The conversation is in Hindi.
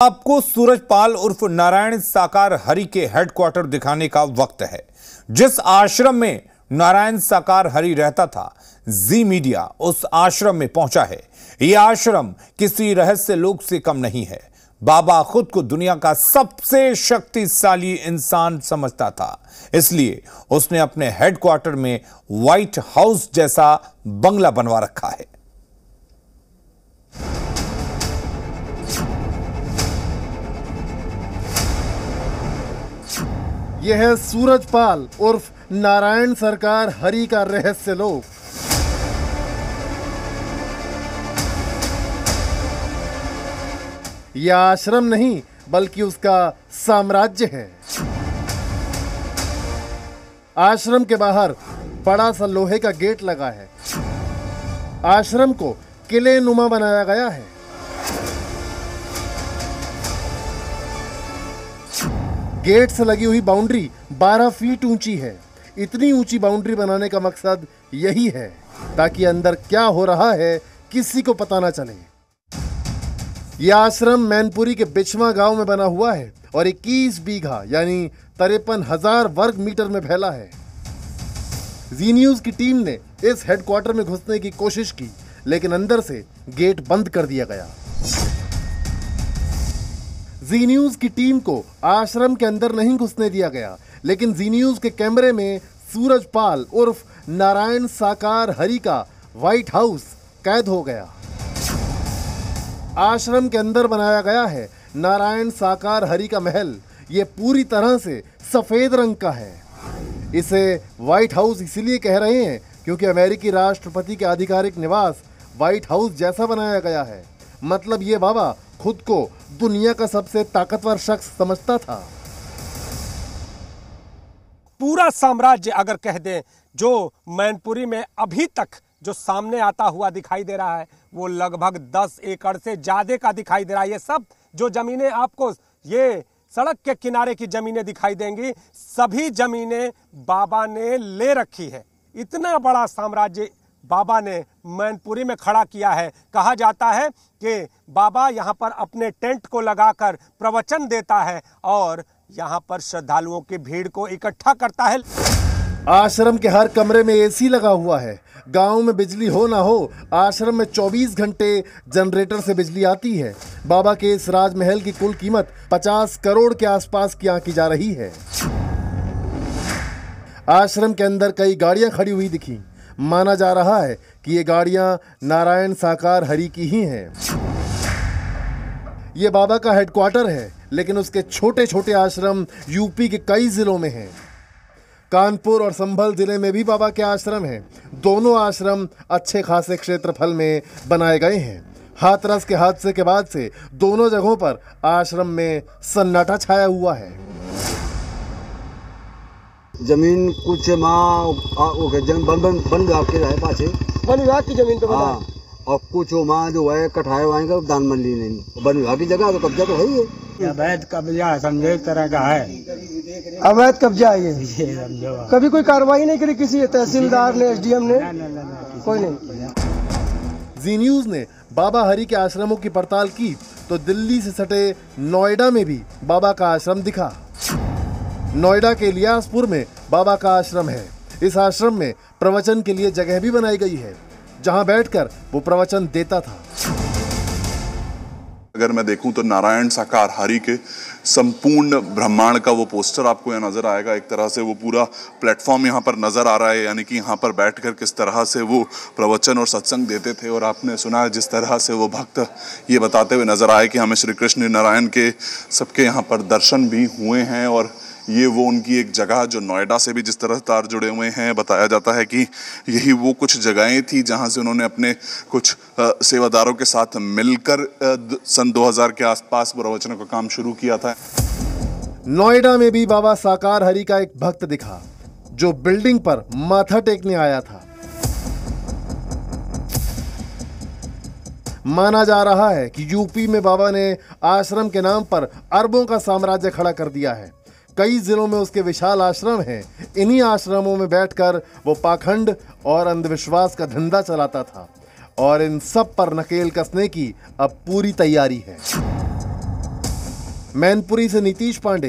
आपको सूरजपाल उर्फ नारायण साकार हरि के हेडक्वार्टर दिखाने का वक्त है। जिस आश्रम में नारायण साकार हरि रहता था, जी मीडिया उस आश्रम में पहुंचा है। यह आश्रम किसी रहस्य लोक से कम नहीं है। बाबा खुद को दुनिया का सबसे शक्तिशाली इंसान समझता था, इसलिए उसने अपने हेडक्वार्टर में व्हाइट हाउस जैसा बंगला बनवा रखा है। यह है सूरजपाल उर्फ नारायण सरकार हरि का रहस्य लोक। यह आश्रम नहीं बल्कि उसका साम्राज्य है। आश्रम के बाहर बड़ा सा लोहे का गेट लगा है। आश्रम को किले नुमा बनाया गया है। गेट से लगी हुई बाउंड्री 12 फीट ऊंची है। इतनी ऊंची बाउंड्री बनाने का मकसद यही है ताकि अंदर क्या हो रहा है किसी को पता ना चले। यह आश्रम मैनपुरी के बिचवा गांव में बना हुआ है और 21 बीघा यानी 53,000 वर्ग मीटर में फैला है। जी न्यूज की टीम ने इस हेडक्वार्टर में घुसने की कोशिश की, लेकिन अंदर से गेट बंद कर दिया गया। जी न्यूज की टीम को आश्रम के अंदर नहीं घुसने दिया गया, लेकिन जी न्यूज के कैमरे में सूरजपाल उर्फ नारायण साकार हरि का व्हाइट हाउस कैद हो गया। आश्रम के अंदर बनाया गया है नारायण साकार हरि का महल। यह पूरी तरह से सफेद रंग का है। इसे व्हाइट हाउस इसलिए कह रहे हैं क्योंकि अमेरिकी राष्ट्रपति के आधिकारिक निवास व्हाइट हाउस जैसा बनाया गया है। मतलब ये बाबा खुद को दुनिया का सबसे ताकतवर शख्स समझता था। पूरा साम्राज्य अगर कह दें, जो मैनपुरी में अभी तक जो सामने आता हुआ दिखाई दे रहा है वो लगभग 10 एकड़ से ज्यादा का दिखाई दे रहा है। ये सब जो जमीनें आपको ये सड़क के किनारे की जमीनें दिखाई देंगी, सभी जमीनें बाबा ने ले रखी है। इतना बड़ा साम्राज्य बाबा ने मैनपुरी में खड़ा किया है। कहा जाता है कि बाबा यहाँ पर अपने टेंट को लगाकर प्रवचन देता है और यहाँ पर श्रद्धालुओं की भीड़ को इकट्ठा करता है। आश्रम के हर कमरे में एसी लगा हुआ है। गांव में बिजली हो ना हो, आश्रम में 24 घंटे जनरेटर से बिजली आती है। बाबा के इस राजमहल की कुल कीमत 50 करोड़ के आसपास की आंकी जा रही है। आश्रम के अंदर कई गाड़ियां खड़ी हुई दिखी। माना जा रहा है कि ये गाड़ियां नारायण साकार हरि की ही हैं। ये बाबा का हेडक्वार्टर है, लेकिन उसके छोटे छोटे आश्रम यूपी के कई जिलों में हैं। कानपुर और संभल जिले में भी बाबा के आश्रम हैं। दोनों आश्रम अच्छे खासे क्षेत्रफल में बनाए गए हैं। हाथरस के हादसे के बाद से दोनों जगहों पर आश्रम में सन्नाटा छाया हुआ है। जमीन कुछ बन विभाग के रहे पाछे, वन विभाग की जमीन तो हाँ, और कुछ माँ जो है कठाए वाएंगे दान मन ली नहीं। वन विभाग की जगह तो कब्जा तो है ही। अवैध कब्जा समझे एक तरह का है। अवैध कब्जा है ये। कभी कोई कार्रवाई नहीं करी किसी तहसीलदार ने, एसडीएम ने? कोई नहीं। जी न्यूज ने बाबा हरि के आश्रमों की पड़ताल की तो दिल्ली से सटे नोएडा में भी बाबा का आश्रम दिखा। नोएडा के इलियासपुर में बाबा का आश्रम है। इस आश्रम में प्रवचन के लिए जगह भी बनाई गई है, जहां बैठकर वो प्रवचन देता था। अगर मैं देखूं तो नारायण साकार हरि के संपूर्ण ब्रह्मांड का वो पोस्टर आपको यहाँ नजर आएगा। एक तरह से वो पूरा प्लेटफॉर्म यहाँ पर नजर आ रहा है, यानी कि यहाँ पर बैठकर किस तरह से वो प्रवचन और सत्संग देते थे। और आपने सुना है जिस तरह से वो भक्त ये बताते हुए नजर आए कि हमें श्री कृष्ण नारायण के सबके यहाँ पर दर्शन भी हुए हैं। और ये वो उनकी एक जगह जो नोएडा से भी जिस तरह तार जुड़े हुए हैं, बताया जाता है कि यही वो कुछ जगहें थी जहां से उन्होंने अपने कुछ सेवादारों के साथ मिलकर सन 2000 के आसपास प्रवचनों का काम शुरू किया था। नोएडा में भी बाबा साकार हरि का एक भक्त दिखा जो बिल्डिंग पर माथा टेकने आया था। माना जा रहा है कि यूपी में बाबा ने आश्रम के नाम पर अरबों का साम्राज्य खड़ा कर दिया है। कई जिलों में उसके विशाल आश्रम हैं। इन्हीं आश्रमों में बैठकर वो पाखंड और अंधविश्वास का धंधा चलाता था और इन सब पर नकेल कसने की अब पूरी तैयारी है। मैनपुरी से नीतीश पांडे।